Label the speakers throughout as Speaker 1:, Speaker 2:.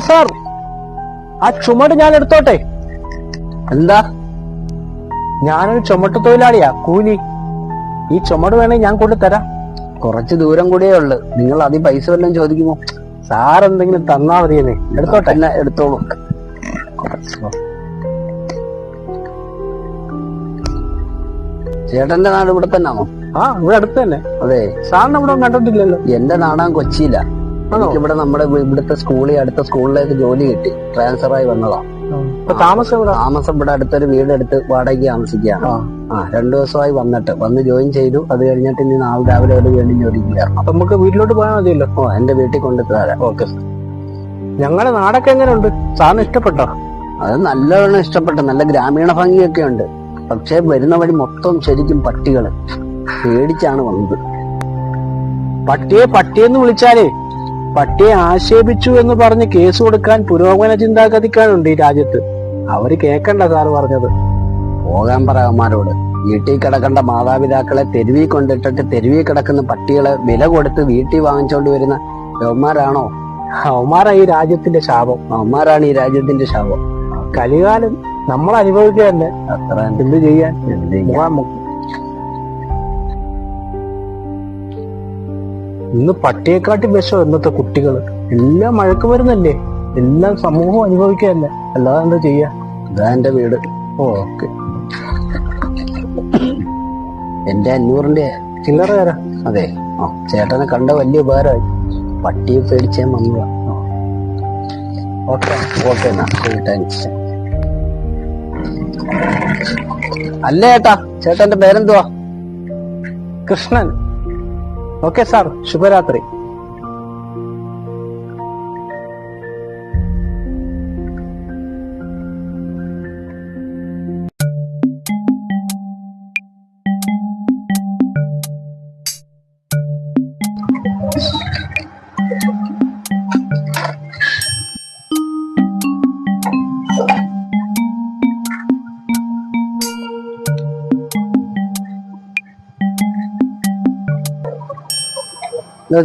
Speaker 1: Sir, ആ ചുമട് ഞാൻ എടുത്തോട്ടെ?
Speaker 2: എന്താ?
Speaker 1: ഞാനൊരു ചുമട്ട് തൊഴിലാളിയാ, കൂലി. ഈ ചുമട് വേണമെങ്കിൽ ഞാൻ കൊണ്ടുതരാം.
Speaker 2: കുറച്ച് ദൂരം കൂടിയേ ഉള്ളു. നിങ്ങൾ അതിൽ പൈസ വല്ലതും ചോദിക്കുമോ?
Speaker 1: സാർ എന്തെങ്കിലും തന്നാ മതിയെന്നേ. എടുത്തോട്ടെ?
Speaker 2: എന്നെ എടുത്തോളൂ. ചേട്ടന്റെ നാട് ഇവിടെ തന്നെയാണോ?
Speaker 1: ആ, ഇവിടെ അടുത്ത് തന്നെ.
Speaker 2: അതെ.
Speaker 1: സാറിന് ഇവിടെ കണ്ടിട്ടില്ലല്ലോ.
Speaker 2: എന്റെ നാടാൻ കൊച്ചിയില. ഇവിടെ നമ്മുടെ ഇവിടുത്തെ സ്കൂളിൽ അടുത്ത സ്കൂളിലേക്ക് ജോലി കിട്ടി, ട്രാൻസ്ഫർ ആയി വന്നതാ. താമസം ഇവിടെ അടുത്തൊരു വീടെടുത്ത് വാടകയ്ക്ക് താമസിക്കുകയാണ്. 2 ദിവസമായി വന്ന് ജോയിൻ ചെയ്തു. അത് കഴിഞ്ഞിട്ട് ഇനി നാളെ രാവിലെ ഒരു വീണ്ടും ജോലിക്ക് കയറണം.
Speaker 1: അപ്പൊ നമുക്ക് വീട്ടിലോട്ട് പോയാൽ മതിയല്ലോ.
Speaker 2: എന്റെ വീട്ടിൽ കൊണ്ടു തരാം.
Speaker 1: ഓക്കെ. ഞങ്ങളുടെ നാടൊക്കെ എങ്ങനെയുണ്ട്? സാറിന് ഇഷ്ടപ്പെട്ടോ?
Speaker 2: അത് നല്ലവണ്ണം ഇഷ്ടപ്പെട്ടു. നല്ല ഗ്രാമീണ ഭംഗിയൊക്കെ ഉണ്ട്. പക്ഷെ വരുന്ന വഴി മൊത്തം ശരിക്കും പട്ടികള്. പേടിച്ചാണ് വന്നത്.
Speaker 1: പട്ടിയെന്ന് വിളിച്ചാലേ പട്ടിയെ ആക്ഷേപിച്ചു എന്ന് പറഞ്ഞ് കേസ് കൊടുക്കാൻ പുരോഗമന ചിന്താഗതിക്കാരുണ്ട് ഈ രാജ്യത്ത്. അവര് കേക്കണ്ട സാറ് പറഞ്ഞത്.
Speaker 2: പോകാൻ പറയന്മാരോട്. വീട്ടിൽ കിടക്കേണ്ട മാതാപിതാക്കളെ തെരുവിൽ കൊണ്ടിട്ടിട്ട് തെരുവിൽ കിടക്കുന്ന പട്ടികളെ വില കൊടുത്ത് വീട്ടിൽ വാങ്ങിച്ചോണ്ട് വരുന്ന യവന്മാരാണോ?
Speaker 1: അവന്മാരാ ഈ രാജ്യത്തിന്റെ ശാപം.
Speaker 2: അവന്മാരാണ് ഈ രാജ്യത്തിന്റെ ശാപം.
Speaker 1: കലികാലം നമ്മൾ അനുഭവിക്കുക തന്നെ.
Speaker 2: അത്ര
Speaker 1: എന്ത് ചെയ്യാൻ? ഇന്ന് പട്ടിയെക്കാട്ടി വിഷം ഇന്നത്തെ കുട്ടികള്. എല്ലാം മഴക്ക് വരുന്നല്ലേ, എല്ലാം സമൂഹം അനുഭവിക്കുകയല്ലേ. അല്ലാതെ എന്താ ചെയ്യാ?
Speaker 2: ഇതാ എന്റെ വീട്.
Speaker 1: ഓക്കെ.
Speaker 2: എന്റെ 500-ന്റെ
Speaker 1: ചില്ലറ തരാം.
Speaker 2: അതെ. ചേട്ടനെ കണ്ട വലിയ ഉപകാരമായി. പട്ടിയെ പേടിച്ചേ വന്നതാ. Okay okay. എന്നാ താങ്ക്സ്. അല്ലേ ഏട്ടാ, ചേട്ടന്റെ പേരെന്തുവാ?
Speaker 1: കൃഷ്ണൻ. ഓക്കെ സാർ, ശുഭരാത്രി.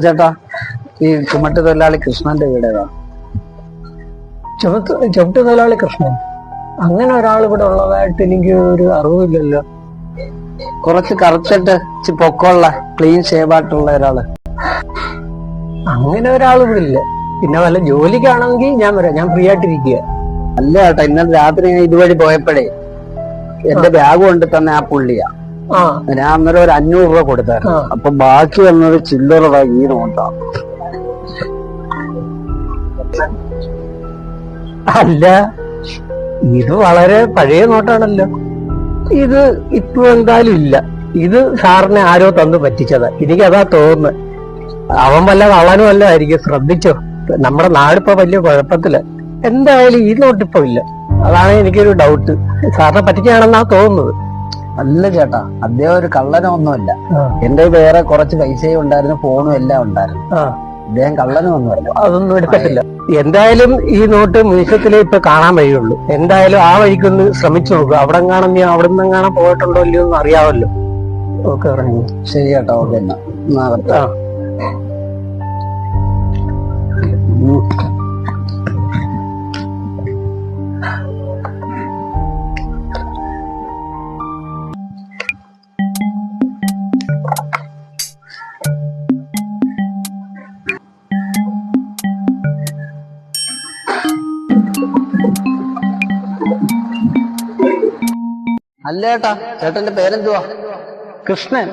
Speaker 2: ചേട്ടാ, ഈ ചുമട്ട് തൊഴിലാളി കൃഷ്ണന്റെ വീട് ഏതാ?
Speaker 1: ചുമട്ട് തൊഴിലാളി കൃഷ്ണൻ? അങ്ങനെ ഒരാൾ ഇവിടെ ഉള്ളതായിട്ട് എനിക്ക് ഒരു അറിവില്ലല്ലോ.
Speaker 2: കുറച്ച് കറുത്തിട്ട് പൊക്കമുള്ള ക്ലീൻ ഷേവായിട്ടുള്ള ഒരാള്.
Speaker 1: അങ്ങനെ ഒരാൾ ഇവിടെ ഇല്ല. പിന്നെ വല്ല ജോലിക്കാണെങ്കിൽ ഞാൻ വരാം. ഞാൻ ഫ്രീ ആയിട്ടിരിക്കുക.
Speaker 2: അല്ല ചേട്ടാ, ഇന്നലെ രാത്രി ഞാൻ ഇതുവഴി പോയപ്പോഴേ എന്റെ ബാഗ് കൊണ്ട് തന്നെ ആ പുള്ളിയാ. ഞാൻ അന്നേരം ഒരു 500 രൂപ കൊടുത്തായിരുന്നു. അപ്പൊ ബാക്കി വന്നത് ചില്ലറ ഈ നോട്ടാ.
Speaker 1: അല്ല, ഇത് വളരെ പഴയ നോട്ടാണല്ലോ. ഇത് ഇപ്പൊ എന്തായാലും ഇല്ല. ഇത് സാറിനെ ആരോ തന്നു പറ്റിച്ചതാ. എനിക്കതാ തോന്നുന്നത്. അവൻ വല്ല കള്ളനും വല്ല ആയിരിക്കും. ശ്രദ്ധിച്ചോ, നമ്മുടെ നാടിപ്പോ വലിയ കുഴപ്പത്തില്. എന്തായാലും ഈ നോട്ടിപ്പോ ഇല്ല. അതാണ് എനിക്കൊരു ഡൗട്ട്. സാറിനെ പറ്റിച്ചാണെന്നാ തോന്നുന്നത്.
Speaker 2: അല്ല ചേട്ടാ, അദ്ദേഹം ഒരു കള്ളനൊന്നുമല്ല. എന്റെ വേറെ കുറച്ച് പൈസയും ഉണ്ടായിരുന്നു, ഫോണും എല്ലാം ഉണ്ടായിരുന്നു. അദ്ദേഹം കള്ളനൊന്നുമല്ല.
Speaker 1: അതൊന്നും എടുത്തിട്ടില്ല. എന്തായാലും ഈ നോട്ട് മ്യൂസിയത്തിലേ ഇപ്പൊ കാണാൻ വഴിയുള്ളൂ. എന്തായാലും ആ വഴിക്കൊന്ന് ശ്രമിച്ചു നോക്കുക. അവിടെ കാണാൻ നീ അവിടെ നിന്ന് കാണാൻ പോയിട്ടുണ്ടോ ഇല്ലയോ എന്ന് അറിയാമല്ലോ. ഓക്കെ,
Speaker 2: ശരി ചേട്ടാ. ഓക്കെ. എന്നാ അല്ല ചേട്ടാ, ചേട്ടന്റെ പേരെന്തുവാ?
Speaker 1: കൃഷ്ണൻ.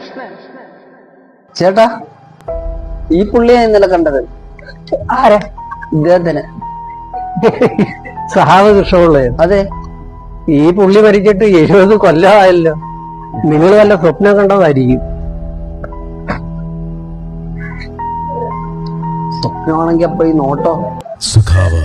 Speaker 2: ചേട്ടാ, ഈ പുള്ളിയെ ഇന്നലെ കണ്ടത്.
Speaker 1: ആരെ?
Speaker 2: ഇദ്ദേഹത്തിന്.
Speaker 1: സഹാബ് കൃഷ്ണപിള്ളയോ?
Speaker 2: അതെ.
Speaker 1: ഈ പുള്ളി മരിച്ചിട്ട് 70 കൊല്ലമായല്ലോ. നിങ്ങൾ വല്ല സ്വപ്നം കണ്ടതായിരിക്കും.
Speaker 2: സ്വപ്നമാണെങ്കി അപ്പൊ ഈ നോട്ടോ?
Speaker 3: സുഖാവ്